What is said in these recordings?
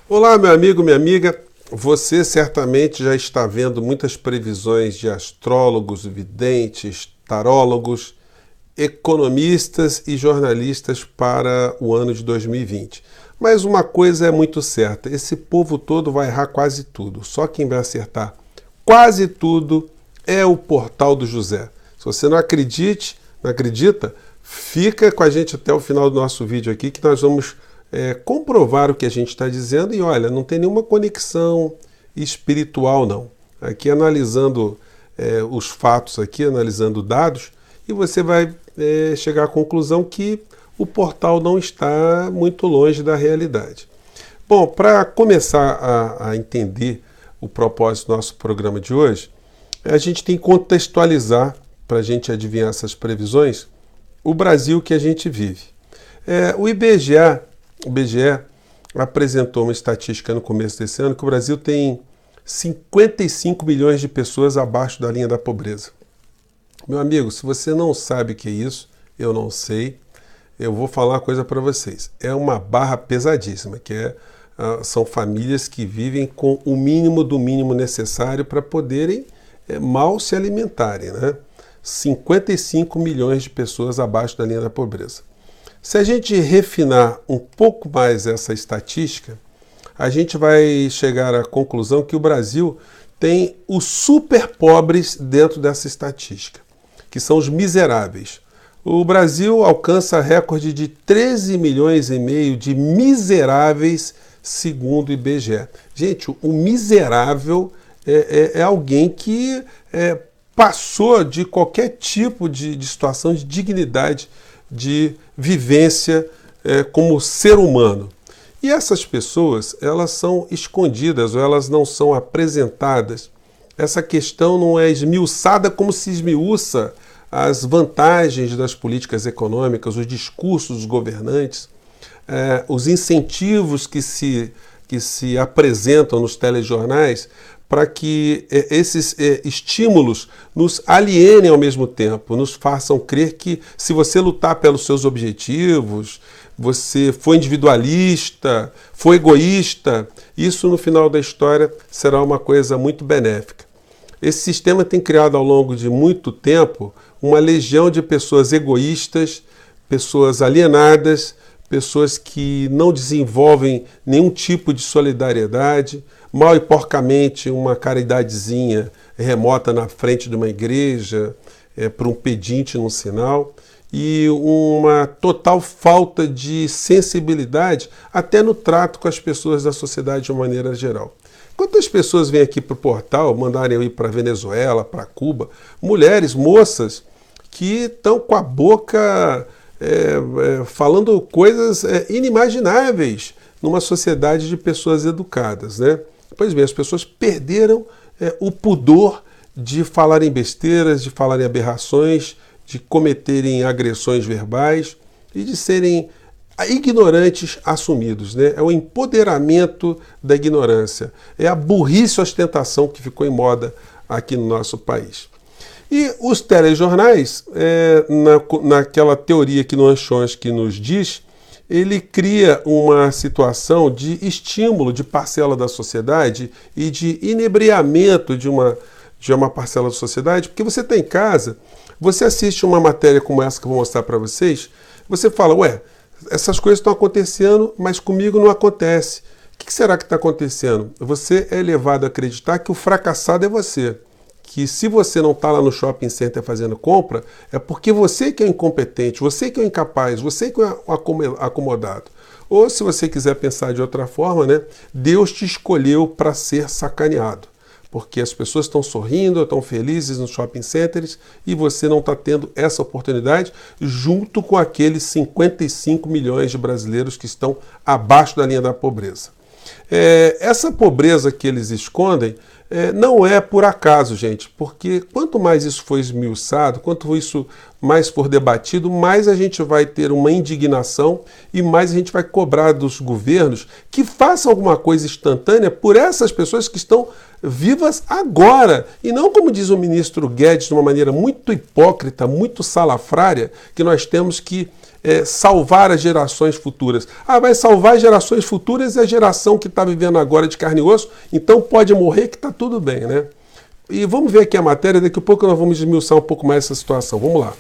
Olá, meu amigo, minha amiga. Você certamente já está vendo muitas previsões de astrólogos, videntes, tarólogos, economistas e jornalistas para o ano de 2020. Mas uma coisa é muito certa: esse povo todo vai errar quase tudo. Só quem vai acertar quase tudo é o Portal do José. Se você não acredita, fica com a gente até o final do nosso vídeo aqui que nós vamos comprovar o que a gente está dizendo. E olha, não tem nenhuma conexão espiritual não. Aqui analisando os fatos aqui, analisando dados, e você vai chegar à conclusão que o portal não está muito longe da realidade. Bom, para começar a entender o propósito do nosso programa de hoje, a gente tem que contextualizar, para a gente adivinhar essas previsões, o Brasil que a gente vive. O IBGE apresentou uma estatística no começo desse ano que o Brasil tem 55 milhões de pessoas abaixo da linha da pobreza. Meu amigo, se você não sabe o que é isso, eu não sei, eu vou falar uma coisa para vocês. É uma barra pesadíssima, são famílias que vivem com o mínimo do mínimo necessário para poderem mal se alimentarem, né? 55 milhões de pessoas abaixo da linha da pobreza. Se a gente refinar um pouco mais essa estatística, a gente vai chegar à conclusão que o Brasil tem os super pobres dentro dessa estatística, que são os miseráveis. O Brasil alcança recorde de 13 milhões e meio de miseráveis, segundo o IBGE. Gente, o miserável é alguém que passou de qualquer tipo de situação de dignidade, de vivência como ser humano. E essas pessoas, elas são escondidas ou elas não são apresentadas. Essa questão não é esmiuçada como se esmiuça as vantagens das políticas econômicas, os discursos dos governantes, os incentivos que se apresentam nos telejornais para que esses estímulos nos alienem ao mesmo tempo, nos façam crer que se você lutar pelos seus objetivos, você foi individualista, foi egoísta, isso no final da história será uma coisa muito benéfica. Esse sistema tem criado ao longo de muito tempo uma legião de pessoas egoístas, pessoas alienadas, pessoas que não desenvolvem nenhum tipo de solidariedade, mal e porcamente uma caridadezinha remota na frente de uma igreja, para um pedinte num sinal, e uma total falta de sensibilidade até no trato com as pessoas da sociedade de uma maneira geral. Quantas pessoas vêm aqui para o portal, mandarem eu ir para a Venezuela, para Cuba, mulheres, moças, que estão com a boca falando coisas inimagináveis numa sociedade de pessoas educadas, né? Pois bem, as pessoas perderam o pudor de falarem besteiras, de falarem aberrações, de cometerem agressões verbais e de serem ignorantes assumidos, né? É o empoderamento da ignorância, é a burrice e ostentação que ficou em moda aqui no nosso país. E os telejornais, naquela teoria que Noam Chomsky nos diz, ele cria uma situação de estímulo de parcela da sociedade e de inebriamento de uma parcela da sociedade, porque você está em casa, você assiste uma matéria como essa que eu vou mostrar para vocês, você fala, essas coisas estão acontecendo, mas comigo não acontece. O que será que está acontecendo? Você é levado a acreditar que o fracassado é você. Que se você não está lá no shopping center fazendo compra, é porque você que é incompetente, você que é incapaz, você que é acomodado. Ou se você quiser pensar de outra forma, né, Deus te escolheu para ser sacaneado. Porque as pessoas estão sorrindo, estão felizes nos shopping centers e você não está tendo essa oportunidade junto com aqueles 55 milhões de brasileiros que estão abaixo da linha da pobreza. Essa pobreza que eles escondem não é por acaso, gente, porque quanto mais isso foi esmiuçado, quanto isso mais for debatido, mais a gente vai ter uma indignação e mais a gente vai cobrar dos governos que façam alguma coisa instantânea por essas pessoas que estão vivas agora. E não, como diz o ministro Guedes, de uma maneira muito hipócrita, muito salafrária, que nós temos que salvar as gerações futuras. Ah, vai salvar as gerações futuras e a geração que está vivendo agora de carne e osso, então pode morrer que está tudo bem, né? E vamos ver aqui a matéria, daqui a pouco nós vamos esmiuçar um pouco mais essa situação. Vamos lá.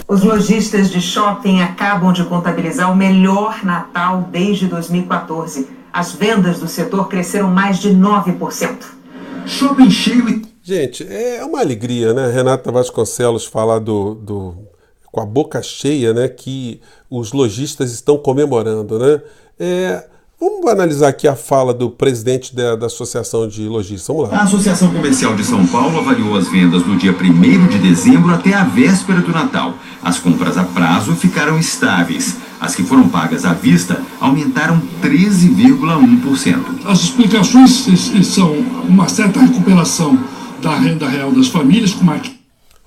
Os lojistas de shopping acabam de contabilizar o melhor Natal desde 2014. As vendas do setor cresceram mais de 9%. Shopping cheio e... Gente, é uma alegria, né? Renata Vasconcelos falar com a boca cheia, né, que os lojistas estão comemorando, né? Vamos analisar aqui a fala do presidente da Associação de Lojistas. Vamos lá. A Associação Comercial de São Paulo avaliou as vendas do dia 1º de dezembro até a véspera do Natal. As compras a prazo ficaram estáveis. As que foram pagas à vista aumentaram 13,1%. As explicações são uma certa recuperação da renda real das famílias, com uma...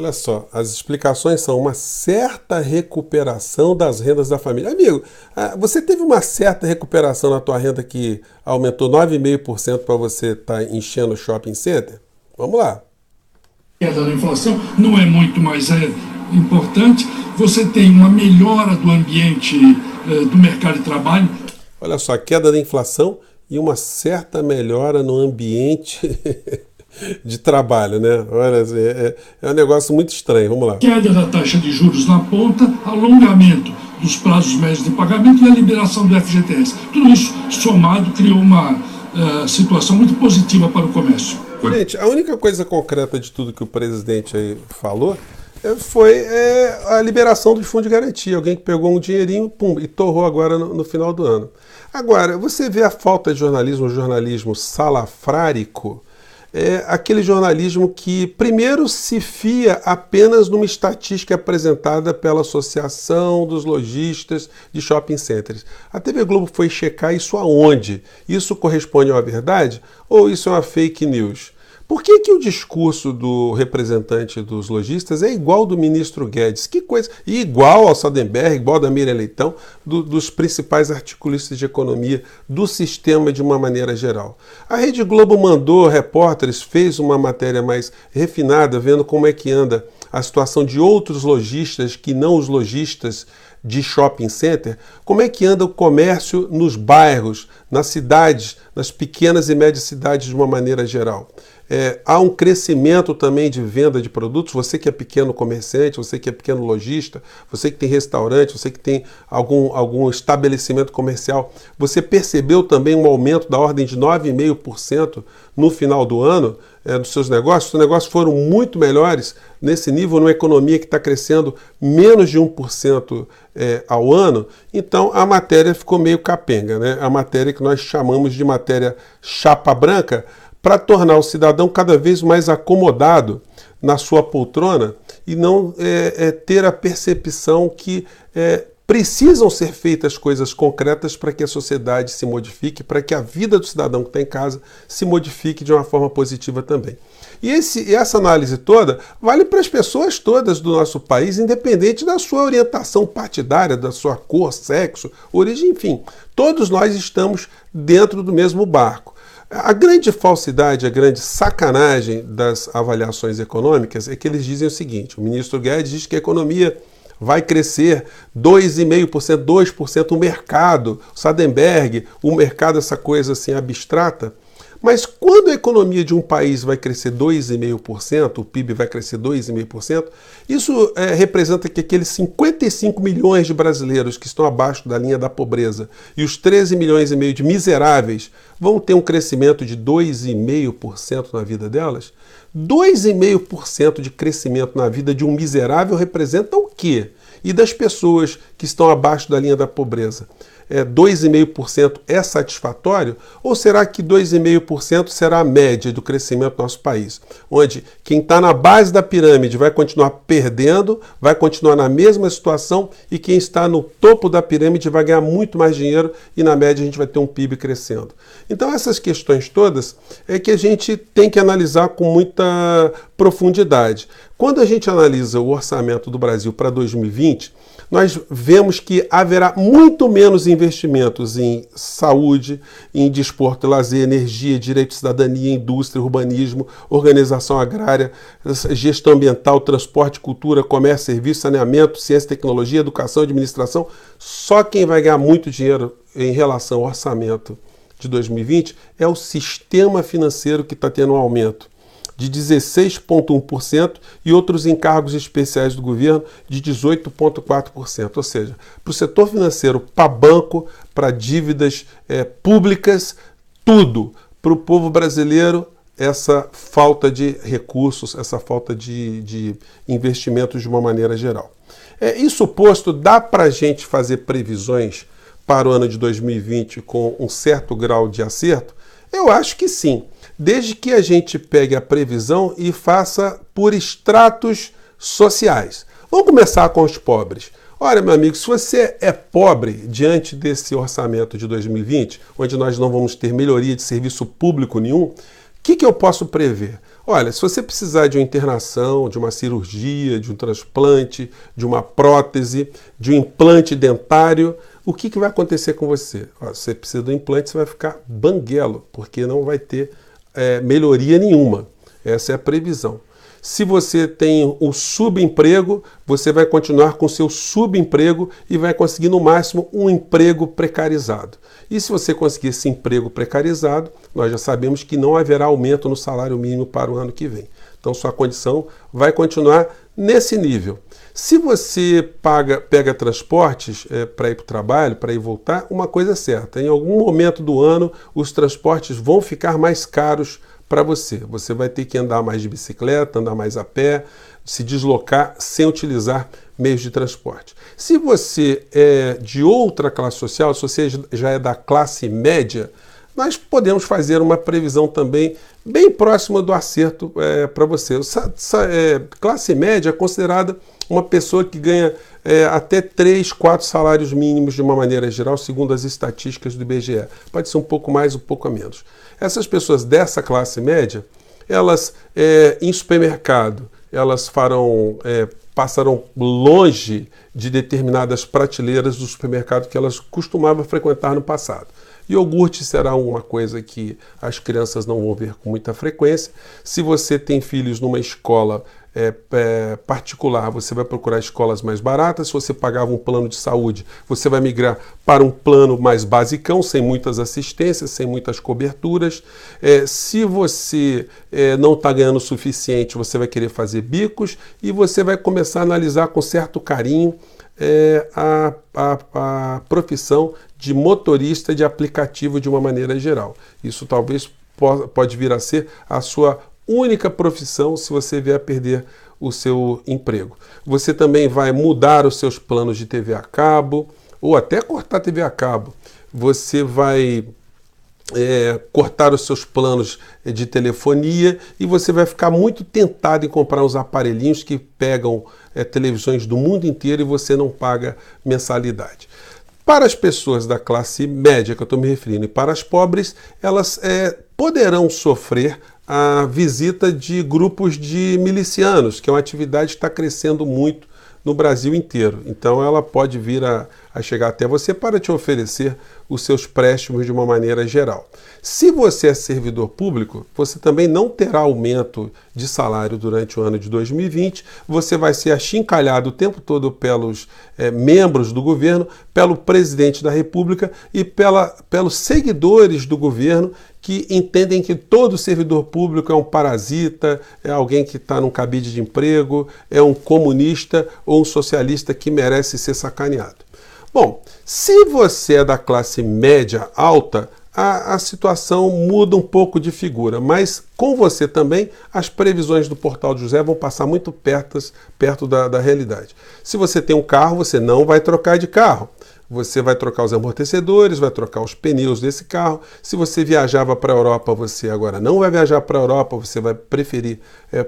Olha só, as explicações são uma certa recuperação das rendas da família. Amigo, você teve uma certa recuperação na tua renda que aumentou 9,5% para você estar enchendo o shopping center? Vamos lá. A queda da inflação não é muito mais importante. Você tem uma melhora do ambiente do mercado de trabalho. Olha só, a queda da inflação e uma certa melhora no ambiente... de trabalho, né? Olha, é um negócio muito estranho. Vamos lá. Queda da taxa de juros na ponta, alongamento dos prazos médios de pagamento e a liberação do FGTS. Tudo isso somado criou uma situação muito positiva para o comércio. Gente, a única coisa concreta de tudo que o presidente aí falou foi a liberação do fundo de garantia. Alguém que pegou um dinheirinho, pum, e torrou agora no final do ano. Agora, você vê a falta de jornalismo, o jornalismo salafrárico, aquele jornalismo que primeiro se fia apenas numa estatística apresentada pela Associação dos Lojistas de Shopping Centers. A TV Globo foi checar isso aonde? Isso corresponde a uma verdade ou isso é uma fake news? Por que o discurso do representante dos lojistas é igual ao do ministro Guedes? Que coisa! E igual ao Sardenberg, igual ao da Miriam Leitão, dos principais articulistas de economia do sistema de uma maneira geral. A Rede Globo mandou repórteres, fez uma matéria mais refinada, vendo como é que anda a situação de outros lojistas que não os lojistas de shopping center, como é que anda o comércio nos bairros, nas cidades, nas pequenas e médias cidades de uma maneira geral. Há um crescimento também de venda de produtos. Você que é pequeno comerciante, você que é pequeno lojista, você que tem restaurante, você que tem algum estabelecimento comercial, você percebeu também um aumento da ordem de 9,5% no final do ano dos seus negócios? Os negócios foram muito melhores nesse nível, numa economia que está crescendo menos de 1% ao ano. Então a matéria ficou meio capenga, né? A matéria que nós chamamos de matéria chapa branca, para tornar o cidadão cada vez mais acomodado na sua poltrona e não ter a percepção que precisam ser feitas coisas concretas para que a sociedade se modifique, para que a vida do cidadão que está em casa se modifique de uma forma positiva também. E essa análise toda vale para as pessoas todas do nosso país, independente da sua orientação partidária, da sua cor, sexo, origem, enfim. Todos nós estamos dentro do mesmo barco. A grande falsidade, a grande sacanagem das avaliações econômicas é que eles dizem o seguinte: o ministro Guedes diz que a economia vai crescer 2,5%, 2%, o mercado, o Sardenberg, o mercado, essa coisa assim abstrata. Mas quando a economia de um país vai crescer 2,5%, o PIB vai crescer 2,5%, isso representa que aqueles 55 milhões de brasileiros que estão abaixo da linha da pobreza e os 13 milhões e meio de miseráveis vão ter um crescimento de 2,5% na vida delas? 2,5% de crescimento na vida de um miserável representa o quê? E das pessoas que estão abaixo da linha da pobreza? 2,5% é satisfatório? Ou será que 2,5% será a média do crescimento do nosso país? Onde quem está na base da pirâmide vai continuar perdendo, vai continuar na mesma situação, e quem está no topo da pirâmide vai ganhar muito mais dinheiro e na média a gente vai ter um PIB crescendo. Então essas questões todas é que a gente tem que analisar com muita profundidade. Quando a gente analisa o orçamento do Brasil para 2020, nós vemos que haverá muito menos investimentos em saúde, em desporto e lazer, energia, direito de cidadania, indústria, urbanismo, organização agrária, gestão ambiental, transporte, cultura, comércio, serviço, saneamento, ciência, tecnologia, educação, administração. Só quem vai ganhar muito dinheiro em relação ao orçamento de 2020 é o sistema financeiro, que está tendo um aumento de 16,1% e outros encargos especiais do governo de 18,4%. Ou seja, para o setor financeiro, para banco, para dívidas públicas, tudo. Para o povo brasileiro, essa falta de recursos, essa falta de investimentos de uma maneira geral. Isso posto, dá para a gente fazer previsões para o ano de 2020 com um certo grau de acerto? Eu acho que sim. Desde que a gente pegue a previsão e faça por estratos sociais. Vamos começar com os pobres. Olha, meu amigo, se você é pobre diante desse orçamento de 2020, onde nós não vamos ter melhoria de serviço público nenhum, o que eu posso prever? Olha, se você precisar de uma internação, de uma cirurgia, de um transplante, de uma prótese, de um implante dentário, o que vai acontecer com você? Se você precisa de um implante, você vai ficar banguelo, porque não vai ter melhoria nenhuma. Essa é a previsão. Se você tem o subemprego, você vai continuar com o seu subemprego e vai conseguir no máximo um emprego precarizado. E se você conseguir esse emprego precarizado, nós já sabemos que não haverá aumento no salário mínimo para o ano que vem. Então sua condição vai continuar nesse nível. Se você pega transportes para ir para o trabalho, para ir e voltar, uma coisa é certa, em algum momento do ano os transportes vão ficar mais caros para você. Você vai ter que andar mais de bicicleta, andar mais a pé, se deslocar sem utilizar meios de transporte. Se você é de outra classe social, se você já é da classe média, nós podemos fazer uma previsão também bem próxima do acerto para você. Classe média é considerada uma pessoa que ganha até 3, 4 salários mínimos de uma maneira geral, segundo as estatísticas do IBGE. Pode ser um pouco mais, um pouco a menos. Essas pessoas dessa classe média, elas em supermercado, elas passarão longe de determinadas prateleiras do supermercado que elas costumavam frequentar no passado. Iogurte será uma coisa que as crianças não vão ver com muita frequência. Se você tem filhos numa escola particular, você vai procurar escolas mais baratas. Se você pagava um plano de saúde, você vai migrar para um plano mais basicão, sem muitas assistências, sem muitas coberturas. Se você não está ganhando o suficiente, você vai querer fazer bicos e você vai começar a analisar com certo carinho a profissão de motorista de aplicativo de uma maneira geral. Isso talvez pode vir a ser a sua única profissão se você vier a perder o seu emprego. Você também vai mudar os seus planos de TV a cabo ou até cortar a TV a cabo. Você vai cortar os seus planos de telefonia e você vai ficar muito tentado em comprar uns aparelhinhos que pegam televisões do mundo inteiro e você não paga mensalidade. Para as pessoas da classe média que eu estou me referindo e para as pobres, elas poderão sofrer a visita de grupos de milicianos, que é uma atividade que está crescendo muito no Brasil inteiro. Então ela pode vir a chegar até você para te oferecer os seus préstimos de uma maneira geral. Se você é servidor público, você também não terá aumento de salário durante o ano de 2020, você vai ser achincalhado o tempo todo pelos membros do governo, pelo presidente da República e pelos seguidores do governo que entendem que todo servidor público é um parasita, é alguém que está num cabide de emprego, é um comunista ou um socialista que merece ser sacaneado. Bom, se você é da classe média alta, a situação muda um pouco de figura, mas com você também as previsões do Portal de José vão passar muito perto da realidade. Se você tem um carro, você não vai trocar de carro. Você vai trocar os amortecedores, vai trocar os pneus desse carro. Se você viajava para a Europa, você agora não vai viajar para a Europa, você vai preferir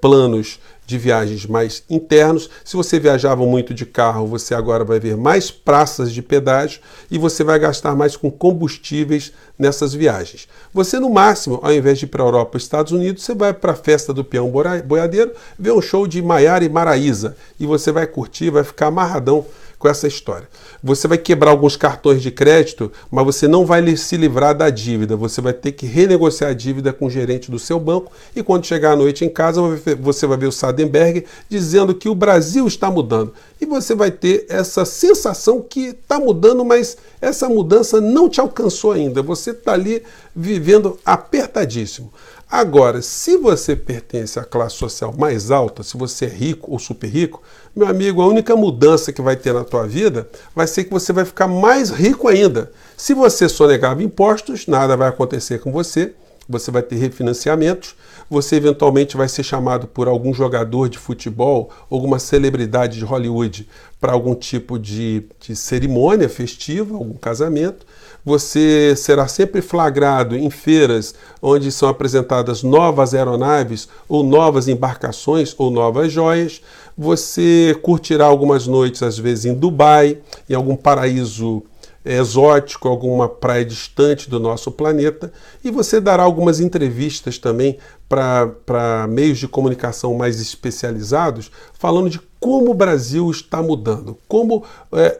planos de viagens mais internos. Se você viajava muito de carro, você agora vai ver mais praças de pedágio e você vai gastar mais com combustíveis nessas viagens. Você, no máximo, ao invés de ir para a Europa ou Estados Unidos, você vai para a festa do peão boiadeiro, ver um show de Maiara e Maraísa e você vai curtir, vai ficar amarradão com essa história. Você vai quebrar alguns cartões de crédito, mas você não vai se livrar da dívida. Você vai ter que renegociar a dívida com o gerente do seu banco e quando chegar à noite em casa, você vai ver o Sardenberg dizendo que o Brasil está mudando. E você vai ter essa sensação que está mudando, mas essa mudança não te alcançou ainda. Você está ali vivendo apertadíssimo. Agora, se você pertence à classe social mais alta, se você é rico ou super rico, meu amigo, a única mudança que vai ter na tua vida vai ser que você vai ficar mais rico ainda. Se você sonegava impostos, nada vai acontecer com você. Você vai ter refinanciamentos, você eventualmente vai ser chamado por algum jogador de futebol, alguma celebridade de Hollywood para algum tipo de cerimônia festiva, algum casamento. Você será sempre flagrado em feiras onde são apresentadas novas aeronaves ou novas embarcações ou novas joias. Você curtirá algumas noites, às vezes, em Dubai, em algum paraíso exótico, alguma praia distante do nosso planeta, e você dará algumas entrevistas também para meios de comunicação mais especializados, falando de como o Brasil está mudando, como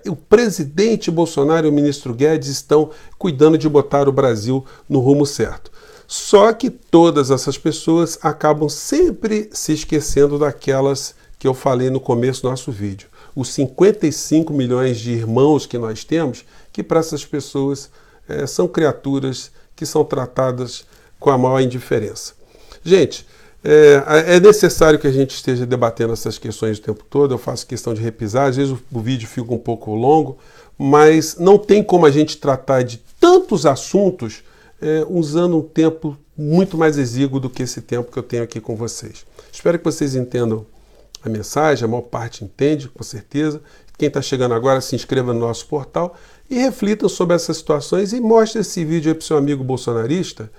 o presidente Bolsonaro e o ministro Guedes estão cuidando de botar o Brasil no rumo certo. Só que todas essas pessoas acabam sempre se esquecendo daquelas que eu falei no começo do nosso vídeo. Os 55 milhões de irmãos que nós temos, que para essas pessoas são criaturas que são tratadas com a maior indiferença. Gente, é necessário que a gente esteja debatendo essas questões o tempo todo. Eu faço questão de repisar, às vezes o vídeo fica um pouco longo, mas não tem como a gente tratar de tantos assuntos usando um tempo muito mais exíguo do que esse tempo que eu tenho aqui com vocês. Espero que vocês entendam a mensagem, a maior parte entende, com certeza. Quem está chegando agora, se inscreva no nosso portal e reflitam sobre essas situações e mostre esse vídeo aí para o seu amigo bolsonarista,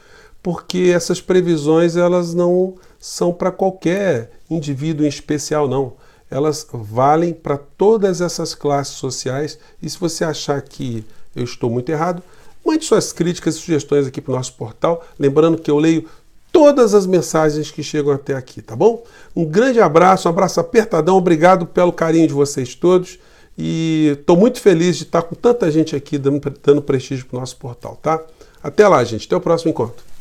porque essas previsões elas não são para qualquer indivíduo em especial, não. Elas valem para todas essas classes sociais e se você achar que eu estou muito errado, mande suas críticas e sugestões aqui para o nosso portal, lembrando que eu leio todas as mensagens que chegam até aqui, tá bom? Um grande abraço, um abraço apertadão, obrigado pelo carinho de vocês todos e estou muito feliz de estar com tanta gente aqui dando prestígio para o nosso portal, tá? Até lá, gente, até o próximo encontro.